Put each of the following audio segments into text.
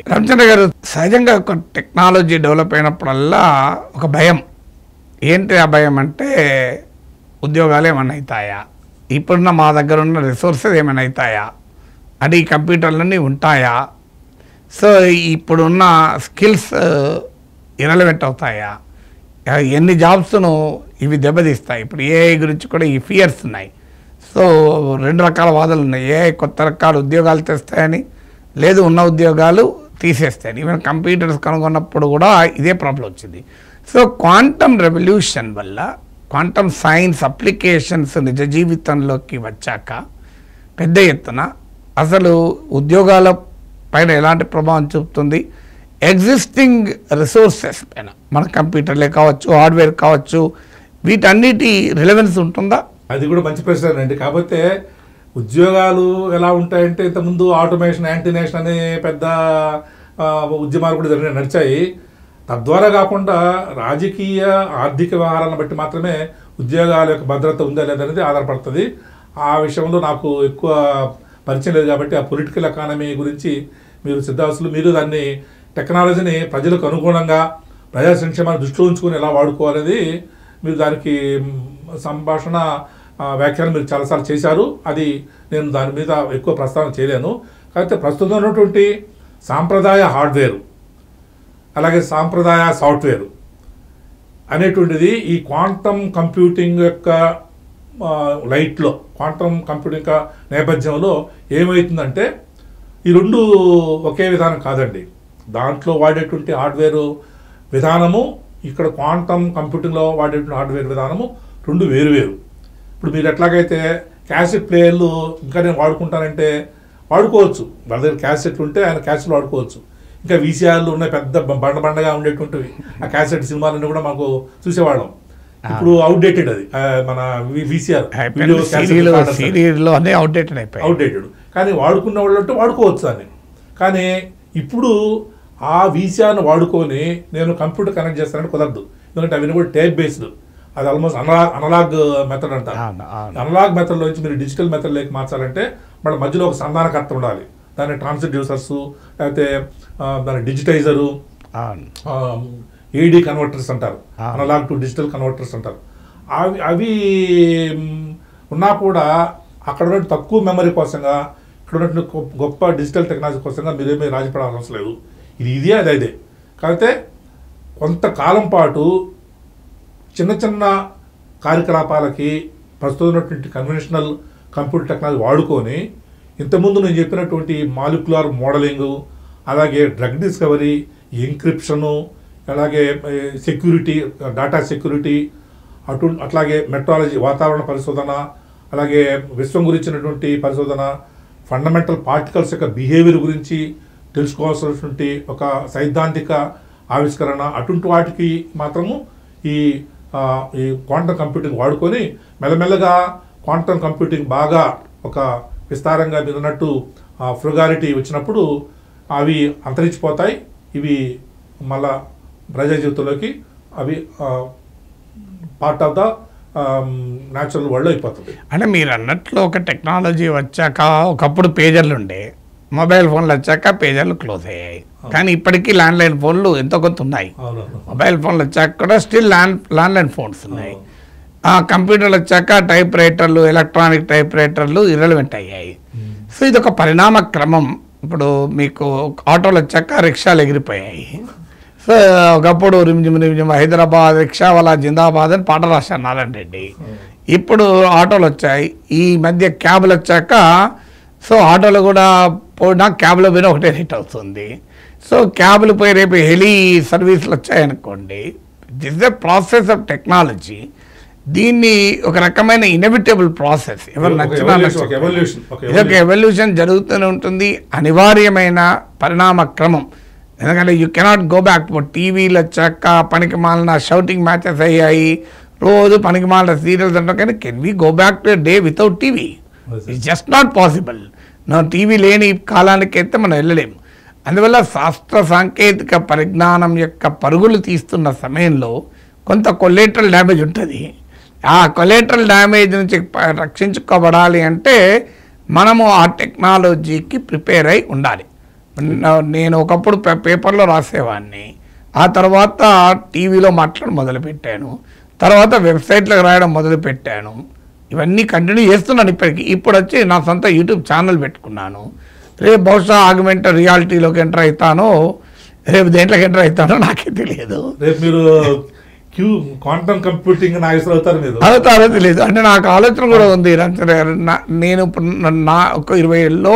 రామచంద్ర గారు, సహజంగా ఒక టెక్నాలజీ డెవలప్ అయినప్పుడల్లా ఒక భయం. ఏంటి ఆ భయం అంటే, ఉద్యోగాలు ఏమైనా అవుతాయా, ఇప్పుడున్న మా దగ్గర ఉన్న రిసోర్సెస్ ఏమైనా అవుతాయా, అంటే ఈ కంప్యూటర్లన్నీ ఉంటాయా, సో ఇప్పుడున్న స్కిల్స్ ఇరలవెంట్ అవుతాయా, ఎన్ని జాబ్స్ను ఇవి దెబ్బతీస్తాయి. ఇప్పుడు ఏఐ గురించి కూడా ఈ ఫియర్స్ ఉన్నాయి. సో రెండు రకాల వాదనలు ఉన్నాయి. ఏఐ కొత్త రకాల ఉద్యోగాలు తెస్తాయని, లేదు ఉన్న ఉద్యోగాలు తీసేస్తాయని. ఈవెన్ కంప్యూటర్స్ కనుగొన్నప్పుడు కూడా ఇదే ప్రాబ్లం వచ్చింది. సో క్వాంటమ్ రెవల్యూషన్ వల్ల క్వాంటమ్ సైన్స్ అప్లికేషన్స్ నిజ జీవితంలోకి వచ్చాక పెద్ద ఎత్తున అసలు ఉద్యోగాల పైన ఎలాంటి ప్రభావం చూపుతుంది, ఎగ్జిస్టింగ్ రిసోర్సెస్ పైన, మన కంప్యూటర్లే కావచ్చు, హార్డ్వేర్ కావచ్చు, వీటన్నిటి రిలవెన్స్ ఉంటుందా? అది కూడా మంచి ప్రశ్న అండి. కాకపోతే ఉద్యోగాలు ఎలా ఉంటాయంటే, ఇంతకుముందు ఆటోమేషన్, యాంటీనేషన్ అనే పెద్ద ఉద్యమాలు కూడా నడిచాయి. తద్వారా కాకుండా రాజకీయ ఆర్థిక వ్యవహారాలను బట్టి మాత్రమే ఉద్యోగాల యొక్క భద్రత ఉందా లేదనేది ఆధారపడుతుంది. ఆ విషయంలో నాకు ఎక్కువ పరిచయం లేదు కాబట్టి ఆ పొలిటికల్ ఎకానమీ గురించి మీరు సిద్ధాస్తులు, మీరు దాన్ని టెక్నాలజీని ప్రజలకు అనుగుణంగా ప్రజా సంక్షేమాన్ని దృష్టిలో ఉంచుకొని ఎలా వాడుకోవాలనేది మీరు దానికి సంభాషణ వ్యాఖ్యానం మీరు చాలాసార్లు చేశారు. అది నేను దాని మీద ఎక్కువ ప్రస్తావన చేయలేను. కాకపోతే ప్రస్తుతం ఉన్నటువంటి సాంప్రదాయ హార్డ్వేరు అలాగే సాంప్రదాయ సాఫ్ట్వేరు అనేటువంటిది ఈ క్వాంటమ్ కంప్యూటింగ్ యొక్క లైట్లో, క్వాంటమ్ కంప్యూటింగ్ యొక్క నేపథ్యంలో ఏమవుతుందంటే, ఈ రెండు ఒకే విధానం కాదండి. దాంట్లో వాడేటువంటి హార్డ్వేరు విధానము, ఇక్కడ క్వాంటమ్ కంప్యూటింగ్లో వాడేటువంటి హార్డ్వేర్ విధానము రెండు వేరు. ఇప్పుడు మీరు ఎట్లాగైతే క్యాసెట్ ప్లేయర్లు ఇంకా నేను వాడుకుంటానంటే వాడుకోవచ్చు, వాళ్ళ దగ్గర క్యాసెట్లు ఉంటే ఆయన క్యాసెట్లు వాడుకోవచ్చు. ఇంకా వీసీఆర్లు ఉన్నాయి, పెద్ద బండగా ఉండేటువంటివి. ఆ క్యాసెట్ సినిమాలన్నీ కూడా మాకు చూసేవాళ్ళం. ఇప్పుడు అవుట్డేటెడ్, అది మన వీసీఆర్ అవుట్డేటెడ్. కానీ వాడుకున్న వాళ్ళు అంటే వాడుకోవచ్చు దాన్ని. కానీ ఇప్పుడు ఆ వీసీఆర్ను వాడుకొని నేను కంప్యూటర్ కనెక్ట్ చేస్తానంటే కుదరదు. ఎందుకంటే అవన్నీ కూడా టేప్ బేస్డ్, అది ఆల్మోస్ట్ అనలాగ్ మెథడ్ అంటారు. అనలాగ్ మెథడ్లో నుంచి మీరు డిజిటల్ మెథడ్లోకి మార్చాలంటే మళ్ళీ మధ్యలో ఒక సంధానకర్త ఉండాలి. దాన్ని ట్రాన్స్డ్యూసర్స్, లేకపోతే దాని డిజిటైజరు, ఏడీ కన్వర్టర్స్ అంటారు, అనలాగ్ టు డిజిటల్ కన్వర్టర్స్ అంటారు. అవి ఉన్నా కూడా అక్కడ ఉన్న తక్కువ మెమరీ కోసంగా, ఇక్కడ ఉన్నటువంటి గొప్ప డిజిటల్ టెక్నాలజీ కోసంగా మీరేమీ రాజపడాల్సిన అవసరం లేదు. ఇదే అదే. కాకపోతే కొంతకాలం పాటు చిన్న కార్యకలాపాలకి ప్రస్తుతం ఉన్నటువంటి కన్వెన్షనల్ కంప్యూటర్ టెక్నాలజీ వాడుకొని, ఇంతకుముందు నేను చెప్పినటువంటి మాలిక్యులర్ మోడలింగు, అలాగే డ్రగ్ డిస్కవరీ, ఎంక్రిప్షను, అలాగే సెక్యూరిటీ, డేటా సెక్యూరిటీ, అట్లాగే మెట్రాలజీ, వాతావరణ పరిశోధన, అలాగే విశ్వం గురించినటువంటి పరిశోధన, ఫండమెంటల్ పార్టికల్స్ యొక్క బిహేవియర్ గురించి తెలుసుకోవాల్సినటువంటి ఒక సైద్ధాంతిక ఆవిష్కరణ, అటువంటి వాటికి మాత్రము ఈ క్వాంటమ్ కంప్యూటింగ్ వాడుకొని మెల్లమెల్లగా క్వాంటమ్ కంప్యూటింగ్ బాగా ఒక విస్తారంగా మీరు అన్నట్టు ఫ్రుగాలిటీ వచ్చినప్పుడు అవి అంతరించిపోతాయి. ఇవి మళ్ళా ప్రజా జీవితంలోకి అవి part of the natural world అయిపోతుంది. అంటే మీరు అన్నట్లు ఒక టెక్నాలజీ వచ్చాక, ఒకప్పుడు పేజర్లు ఉండే, మొబైల్ ఫోన్లు వచ్చాక పేజర్లు క్లోజ్ అయ్యాయి. కానీ ఇప్పటికీ ల్యాండ్లైన్ ఫోన్లు ఎంతో కొంత ఉన్నాయి. మొబైల్ ఫోన్లు వచ్చాక కూడా స్టిల్ ల్యాండ్లైన్ ఫోన్స్ ఉన్నాయి. కంప్యూటర్లు వచ్చాక టైప్ రైటర్లు, ఎలక్ట్రానిక్ టైప్ రైటర్లు ఇర్రెలవెంట్ అయ్యాయి. సో ఇది ఒక పరిణామ క్రమం. ఇప్పుడు మీకు ఆటోలు వచ్చాక రిక్షాలు ఎగిరిపోయాయి. సో ఒకప్పుడు రిమ్జిమ్ హైదరాబాద్ రిక్షా వాళ్ళ జిందాబాద్ అని పాట రాశారు నారాయణ రెడ్డి. ఇప్పుడు ఆటోలు వచ్చాయి. ఈ మధ్య క్యాబ్లు వచ్చాక సో ఆటోలు కూడా పోయినా క్యాబ్లో పోయినా ఒకటే రేట్ అవుతుంది. సో క్యాబ్లు పోయి రేపు హెలీ సర్వీసులు వచ్చాయనుకోండి, this the process of technology. దీన్ని ఒక రకమైన ఇన్ఎవిటబుల్ ప్రాసెస్, ఎవరు నచ్చినా ఇదొక ఎవల్యూషన్ జరుగుతూనే ఉంటుంది, అనివార్యమైన పరిణామ క్రమం. ఎందుకంటే యూ కెనాట్ గో బ్యాక్. టీవీలు వచ్చాక పనికి మాలిన షౌటింగ్ మ్యాచెస్ అయ్యాయి, రోజు పనికి మాలిన సీరియల్స్ అంటాం. కానీ can we go back to day without TV? It's just not possible. TV లేని కాలానికి అయితే మనం వెళ్ళలేము. అందువల్ల శాస్త్ర సాంకేతిక పరిజ్ఞానం యొక్క పరుగులు తీస్తున్న సమయంలో కొంత కొలేటరల్ డ్యామేజ్ ఉంటుంది. ఆ కొలేటరల్ డ్యామేజ్ నుంచి రక్షించుకోబడాలి అంటే మనము ఆ టెక్నాలజీకి ప్రిపేర్ అయి ఉండాలి. నేను ఒకప్పుడు పేపర్లో రాసేవాడిని, ఆ తర్వాత టీవీలో మాట్లాడడం మొదలుపెట్టాను, తర్వాత వెబ్సైట్లకు రాయడం మొదలుపెట్టాను. ఇవన్నీ కంటిన్యూ చేస్తున్నాను ఇప్పటికి. ఇప్పుడు వచ్చి నా సొంత యూట్యూబ్ ఛానల్ పెట్టుకున్నాను. రేపు బహుశా ఆగ్మెంటెడ్ రియాలిటీలోకి ఎంటర్ అవుతానో, రేపు దేంట్లోకి ఎంటర్ అవుతానో నాకే తెలియదు. రేపు మీరు క్వాంటమ్ కంప్యూటింగ్ నాగేశ్వర అవుతారు మీరు. అవుతారో తెలియదు. అంటే నాకు ఆలోచన కూడా ఉంది. నేను ఇప్పుడు నా ఒక 20 ఏళ్ళలో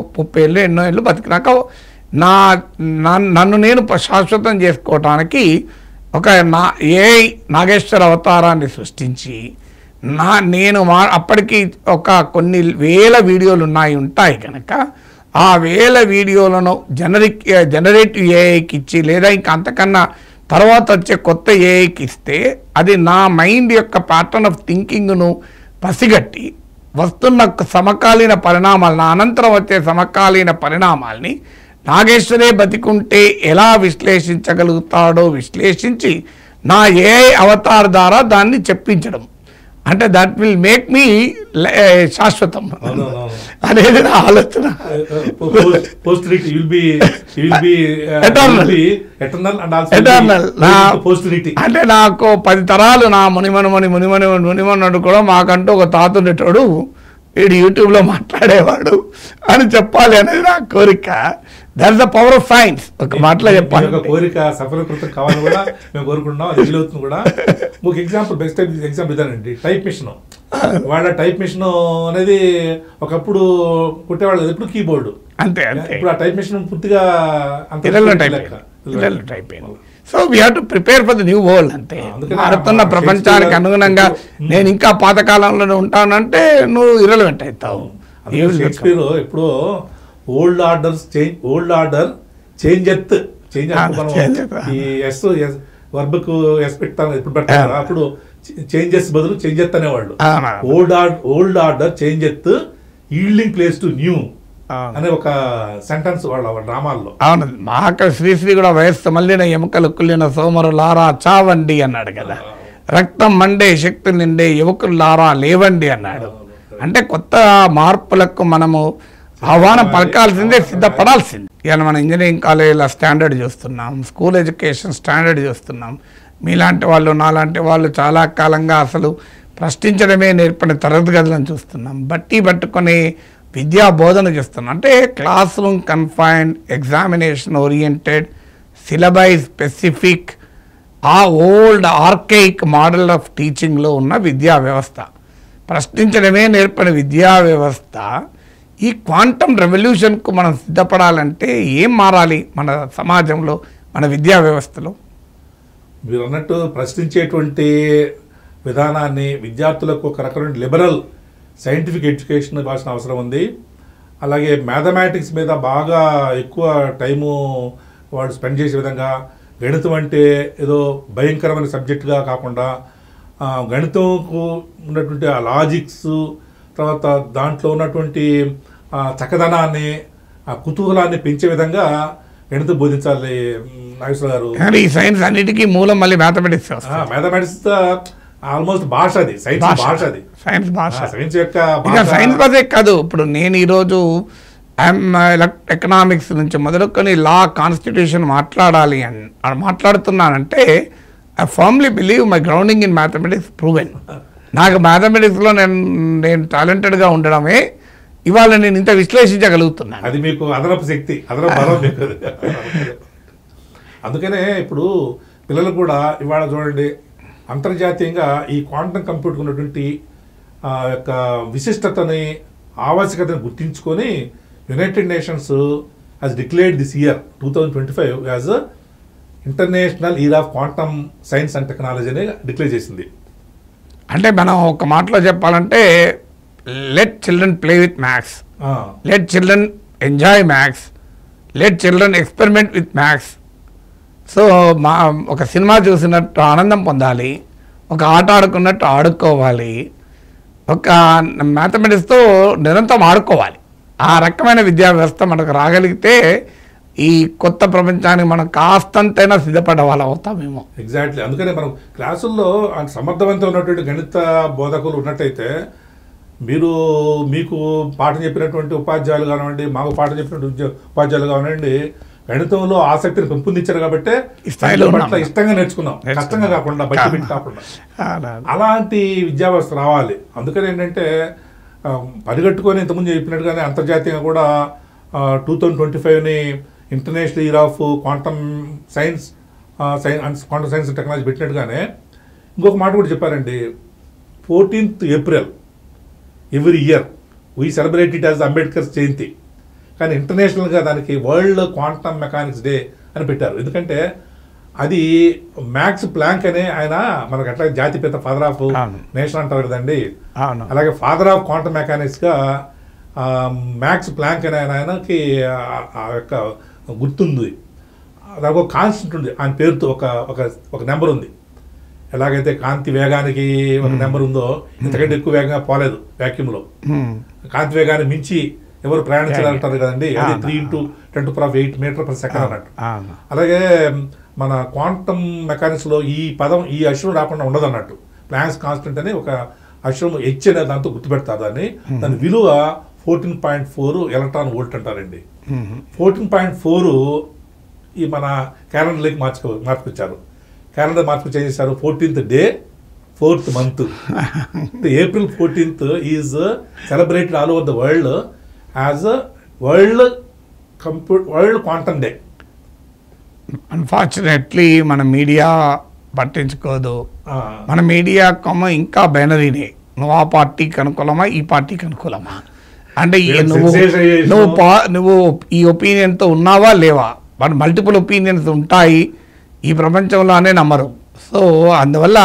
30 ఏళ్ళు ఎన్నో ఏళ్ళు బతికినాక నన్ను నేను శాశ్వతం చేసుకోవటానికి ఒక నాగేశ్వర అవతారాన్ని సృష్టించి నేను అప్పటికి ఒక కొన్ని వేల వీడియోలు ఉంటాయి కనుక ఆ వేల వీడియోలను జనరేటివ్ ఏఐకి ఇచ్చి, లేదా ఇంకా అంతకన్నా తర్వాత వచ్చే కొత్త ఏఐకి ఇస్తే అది నా మైండ్ యొక్క ప్యాటర్న్ ఆఫ్ థింకింగ్ను పసిగట్టి వస్తున్న సమకాలీన పరిణామాలు, నా అనంతరం వచ్చే సమకాలీన పరిణామాల్ని నాగేశ్వరే బతికుంటే ఎలా విశ్లేషించగలుగుతాడో విశ్లేషించి నా ఏఐ అవతార్ ద్వారా దాన్ని చెప్పించడం. అంటే దట్ విల్ మేక్ మీ శాశ్వతం అనేది నా ఆలోచన. అంటే నాకు 10 తరాలు నా మునిమనుడు కూడా మాకంటూ ఒక తాత ఉండేటోడు, వీడు యూట్యూబ్లో మాట్లాడేవాడు అని చెప్పాలి అనేది నా కోరిక. That is the power of science. ఒక మాటలో చెప్పాలి, కోరిక సఫలీకృతం కావాలని కూడా మేము కోరుకుంటున్నాం. అది వీలవుతుంది కూడా. ఒక ఎగ్జాంపుల్, బెస్ట్ ఎగ్జాంపుల్ ఇదానండి, టైప్ మిషన్. వాళ్ళ టైప్ మిషన్ అనేది ఒకప్పుడు కుట్టేవాళ్ళు, ఎప్పుడు కీబోర్డు అంతే. ఇప్పుడు ఆ టైప్ మిషన్ పూర్తిగా type. So we have to prepare for the new world. అంతే, మారుతున్న ప్రపంచానికి అనుగుణంగా నేను ఇంకా పాతకాలంలోనే ఉంటానంటే నువ్వు ఇర్రెలెవెంట్ అవుతావు. షేక్స్పియర్ ఎప్పుడో ఓల్డ్ ఆర్డర్ చేంజెత్ ఈ ఎస్ వర్బకు ఎస్ పెడతాను ఎప్పుడు పెడతారు, అప్పుడు చేంజెస్ బదులు చేంజెత్ అనేవాళ్ళు. Old order changeth yielding place to new అనే ఒక సెంటెన్స్ వాళ్ళ డ్రామాల్లో. అవును, మహాకవి శ్రీశ్రీ కూడా వయస్సు మళ్ళిన ఎముకలు కుళ్ళిన సోమరు లారా చావండి అన్నాడు కదా. రక్తం మండే శక్తి నిండే యువకులు లారా లేవండి అన్నాడు. అంటే కొత్త మార్పులకు మనము ఆహ్వానం పలకాల్సిందే, సిద్ధపడాల్సిందే. ఇవాళ మన ఇంజనీరింగ్ కాలేజీల స్టాండర్డ్ చూస్తున్నాం, స్కూల్ ఎడ్యుకేషన్ స్టాండర్డ్ చూస్తున్నాం. మీలాంటి వాళ్ళు, నాలాంటి వాళ్ళు చాలా కాలంగా అసలు ప్రశ్నించడమే నేర్పని తరగతి గదులను చూస్తున్నాం. పట్టుకొని విద్యా బోధన చేస్తున్నాం. అంటే classroom confined, examination oriented, syllabi specific, ఆ ఓల్డ్ ఆర్కైక్ మోడల్ ఆఫ్ టీచింగ్లో ఉన్న విద్యా వ్యవస్థ, ప్రశ్నించడమే నేర్పని విద్యా వ్యవస్థ. ఈ క్వాంటమ్ రెవల్యూషన్కు మనం సిద్ధపడాలంటే ఏం మారాలి మన సమాజంలో, మన విద్యా వ్యవస్థలో? మీరు అన్నట్టు ప్రశ్నించేటువంటి విధానాన్ని విద్యార్థులకు ఒక రకమైన లిబరల్ సైంటిఫిక్ ఎడ్యుకేషన్ ఇవ్వాల్సిన అవసరం ఉంది. అలాగే మ్యాథమెటిక్స్ మీద బాగా ఎక్కువ టైము వాడు స్పెండ్ చేసే విధంగా, గణితం అంటే ఏదో భయంకరమైన సబ్జెక్టుగా కాకుండా గణితంకు ఉన్నటువంటి ఆ లాజిక్స్, తర్వాత దాంట్లో ఉన్నటువంటి చక్కదనాన్ని, ఆ కుతూహలాన్ని పెంచే విధంగా గణితం బోధించాలి నాగేశ్వర గారు. ఈ సైన్స్ అన్నిటికీ మూలం మళ్ళీ మ్యాథమెటిక్స్. మ్యాథమెటిక్స్ ఆల్మోస్ట్ భాష, అది సైన్స్ భాష, అది సైన్స్ భాష, సైన్స్ యొక్క సైన్స్ భాషే కాదు. ఇప్పుడు నేను ఈరోజు ఎకనామిక్స్ నుంచి మొదలుకొని లా, కాన్స్టిట్యూషన్ మాట్లాడాలి అని మాట్లాడుతున్నానంటే I firmly believe my grounding in mathematics proven. నాకు మ్యాథమెటిక్స్లో నేను టాలెంటెడ్గా ఉండడమే ఇవాళ నేను ఇంత విశ్లేషించగలుగుతున్నాను. అది మీకు అదనపు శక్తి, అదనపు బలం మీకు. అందుకనే ఇప్పుడు పిల్లలు కూడా ఇవాళ చూడండి, అంతర్జాతీయంగా ఈ క్వాంటమ్ కంప్యూటర్ ఉన్నటువంటి యొక్క విశిష్టతని, ఆవశ్యకతను గుర్తించుకొని United Nations has declared this year 2025 as a international year of quantum science and technology అని డిక్లేర్ చేసింది. అంటే మనం ఒక మాటలో చెప్పాలంటే let children play with maths, let children enjoy maths, let children experiment with maths. So ఒక cinema చూసినట్టు ఆనందం పొందాలి, ఒక ఆట ఆడుకున్నట్టు ఆడుకోవాలి, ఒక మ్యాథమెటిక్స్తో నిరంతరం ఆడుకోవాలి. ఆ రకమైన విద్యా వ్యవస్థ మనకు రాగలిగితే ఈ కొత్త ప్రపంచానికి మనం కాస్తంతైనా సిద్ధపడే వాళ్ళు అవుతామేమో. ఎగ్జాక్ట్లీ. అందుకనే మనం క్లాసుల్లో సమర్థవంతం ఉన్నటువంటి గణిత బోధకులు ఉన్నట్టయితే మీకు పాఠం చెప్పినటువంటి ఉపాధ్యాయులు కానివ్వండి, మాకు పాఠం చెప్పినటువంటి ఉపాధ్యాయులు కానివ్వండి, గణితంలో ఆసక్తిని పెంపొందించారు కాబట్టి పట్ల ఇష్టంగా నేర్చుకున్నాం, కష్టంగా కాకుండా బట్టి పెట్టి కాకుండా. అలాంటి విద్యా వ్యవస్థ రావాలి. అందుకని ఏంటంటే పరిగెట్టుకొని ఇంతకుముందు చెప్పినట్టుగానే అంతర్జాతీయంగా కూడా 2025ని international year of quantum science and technology పెట్టినట్టుగానే ఇంకొక మాట కూడా చెప్పారండి. 14th April every year we celebrate it as Ambedkar Jayanti, కానీ ఇంటర్నేషనల్గా దానికి వరల్డ్ క్వాంటమ్ మెకానిక్స్ డే అని పెట్టారు. ఎందుకంటే అది మ్యాక్స్ ప్లాంక్ అనే ఆయన మనకు అట్లా జాతిపిత ఫాదర్ ఆఫ్ నేషన్ అంటారు కదండి, అలాగే ఫాదర్ ఆఫ్ క్వాంటమ్ మెకానిక్స్గా మ్యాక్స్ ప్లాంక్ అనే ఆయనకి ఆ యొక్క గుర్తుంది. దానికి ఒక కాన్స్టెంట్ ఉంది, ఆయన పేరుతో ఒక నెంబర్ ఉంది. ఎలాగైతే కాంతి వేగానికి ఒక నెంబర్ ఉందో ఇంతకంటే ఎక్కువ వేగంగా పోలేదు వ్యాక్యూమ్లో. కాంతి వేగాన్ని మించి ఎవరు ప్రయాణించాలంటారు కదండి, అది 3 × 10⁸ అన్నట్టు. అలాగే మన క్వాంటమ్ మెకానిక్స్లో ఈ అక్షరం రాకుండా ఉండదు అన్నట్టు. ప్లాంక్స్ కాన్స్టెంట్ అని ఒక అక్షరం హెచ్ అనే దాంతో గుర్తుపెడతారు దాని విలువ 14.4 ఎలక్ట్రాన్ వోల్ట్ అంటారండి. 14.4 ఈ మన క్యాలెండర్లోకి మార్చుకొచ్చారు. క్యాలెండర్ మార్చుకొచ్చి ఏం చేశారు, 14th day 4th month. April 14th is celebrated all over the world as world quantum day. Unfortunately మన మీడియా పట్టించుకోదు. మన మీడియా ఇంకా బైనరీనే, నువ్వు ఆ పార్టీకి అనుకూలమా ఈ పార్టీకి అనుకూలమా అంటే నువ్వు ఈ ఒపీనియన్తో ఉన్నావా లేవా, వాడు మల్టిపుల్ ఒపీనియన్స్ ఉంటాయి ఈ ప్రపంచంలోనే నమ్మరు. సో అందువల్ల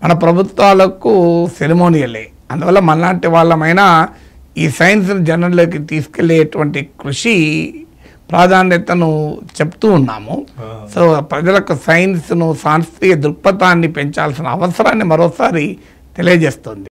మన ప్రభుత్వాలకు సెరిమోనియలే. అందువల్ల మనలాంటి వాళ్ళమైనా ఈ సైన్స్ని జనంలోకి తీసుకెళ్లేటువంటి కృషి ప్రాధాన్యతను చెప్తూ ఉన్నాము. సో ప్రజలకు సైన్స్ను, శాస్త్రీయ దృక్పథాన్ని పెంచాల్సిన అవసరాన్ని మరోసారి తెలియజేస్తుంది.